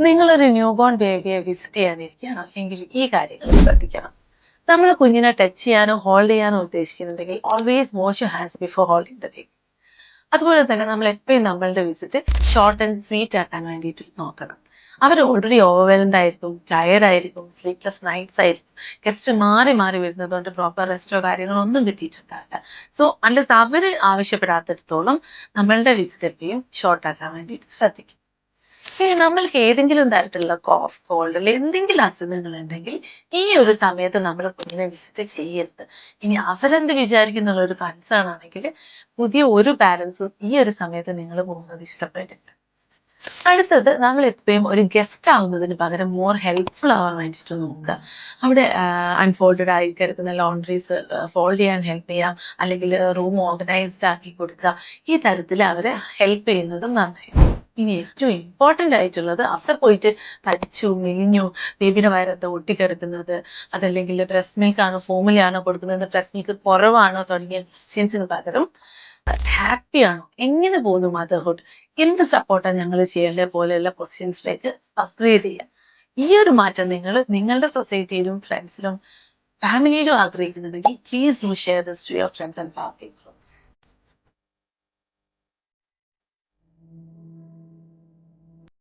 നിങ്ങളൊരു new born ബേബിയെ visit ചെയ്യാനിരിക്കുകയാണ് എങ്കിൽ ഈ കാര്യങ്ങൾ ശ്രദ്ധിക്കണം. നമ്മൾ കുഞ്ഞിനെ ടച്ച് ചെയ്യാനോ ഹോൾഡ് ചെയ്യാനോ ഉദ്ദേശിക്കുന്നുണ്ടെങ്കിൽ always wash your hands before holding the baby. അതുപോലെ തന്നെ നമ്മൾ എപ്പോഴും നമ്മളുടെ വിസിറ്റ് ഷോർട്ട് ആൻഡ് സ്വീറ്റ് ആക്കാൻ വേണ്ടിയിട്ട് നോക്കണം. അവർ ഓൾറെഡി ഓവർവെൽഡ് ആയിരിക്കും, ടയേർഡ് ആയിരിക്കും, സ്ലീപ്ലെസ് നൈറ്റ്സ് ആയിരിക്കും, ഗസ്റ്റ് മാറി മാറി വരുന്നത് കൊണ്ട് പ്രോപ്പർ റെസ്റ്റോ കാര്യങ്ങളോ ഒന്നും കിട്ടിയിട്ടുണ്ടാവില്ല. സോ അൺലെസ് അവർ ആവശ്യപ്പെടാത്തിടത്തോളം നമ്മളുടെ വിസിറ്റ് എപ്പോഴും ഷോർട്ട് ആക്കാൻ വേണ്ടിയിട്ട് ശ്രദ്ധിക്കും. ഇനി നമ്മൾക്ക് ഏതെങ്കിലും തരത്തിലുള്ള കോഫ്, കോൾഡ് അല്ലെങ്കിൽ എന്തെങ്കിലും അസുഖങ്ങൾ ഉണ്ടെങ്കിൽ ഈ ഒരു സമയത്ത് നമ്മൾ കുഞ്ഞിനെ വിസിറ്റ് ചെയ്യരുത്. ഇനി അവരെന്ത് വിചാരിക്കുന്നുള്ള ഒരു കൺസേൺ ആണെങ്കിൽ പുതിയ ഒരു പാരൻസും ഈ ഒരു സമയത്ത് നിങ്ങൾ പോകുന്നത് ഇഷ്ടപ്പെട്ടില്ല. അടുത്തത്, നമ്മൾ എപ്പോഴും ഒരു ഗസ്റ്റ് ആവുന്നതിന് പകരം മോർ ഹെൽപ്ഫുൾ ആവാൻ വേണ്ടിയിട്ട് നോക്കുക. അവിടെ അൺഫോൾഡഡ് ആയി കിടക്കുന്ന ലോണ്ട്രീസ് ഫോൾഡ് ചെയ്യാൻ ഹെൽപ്പ് ചെയ്യാം, അല്ലെങ്കിൽ റൂം ഓർഗനൈസ്ഡ് ആക്കി കൊടുക്കുക. ഈ തരത്തിൽ അവരെ ഹെൽപ്പ് ചെയ്യുന്നതും നന്നായി. ഇനി ഏറ്റവും ഇമ്പോർട്ടൻ്റ് ആയിട്ടുള്ളത്, അവിടെ പോയിട്ട് തടിച്ചു മെലിഞ്ഞു, ബേബിയുടെ വയറത്ത് ഒട്ടിക്കിടക്കുന്നത്, അതല്ലെങ്കിൽ ബ്രസ്റ്റ് മിൽക്ക് ആണോ ഫോമുലയാണോ കൊടുക്കുന്നത്, ബ്രസ്റ്റ് മിൽക്ക് കുറവാണോ തുടങ്ങിയ ക്വസ്റ്റ്യൻസിന് പകരം ഹാപ്പി ആണോ, എങ്ങനെ പോകുന്നു മദർഹുഡ്, എന്ത് സപ്പോർട്ടാണ് ഞങ്ങൾ ചെയ്യേണ്ടത് പോലെയുള്ള ക്വസ്റ്റ്യൻസിലേക്ക് അപ്ഗ്രേഡ് ചെയ്യുക. ഈ ഒരു മാറ്റം നിങ്ങൾ നിങ്ങളുടെ സൊസൈറ്റിയിലും ഫ്രണ്ട്സിലും ഫാമിലിയിലും ആഗ്രഹിക്കുന്നുണ്ടെങ്കിൽ please do share this to your friends and family.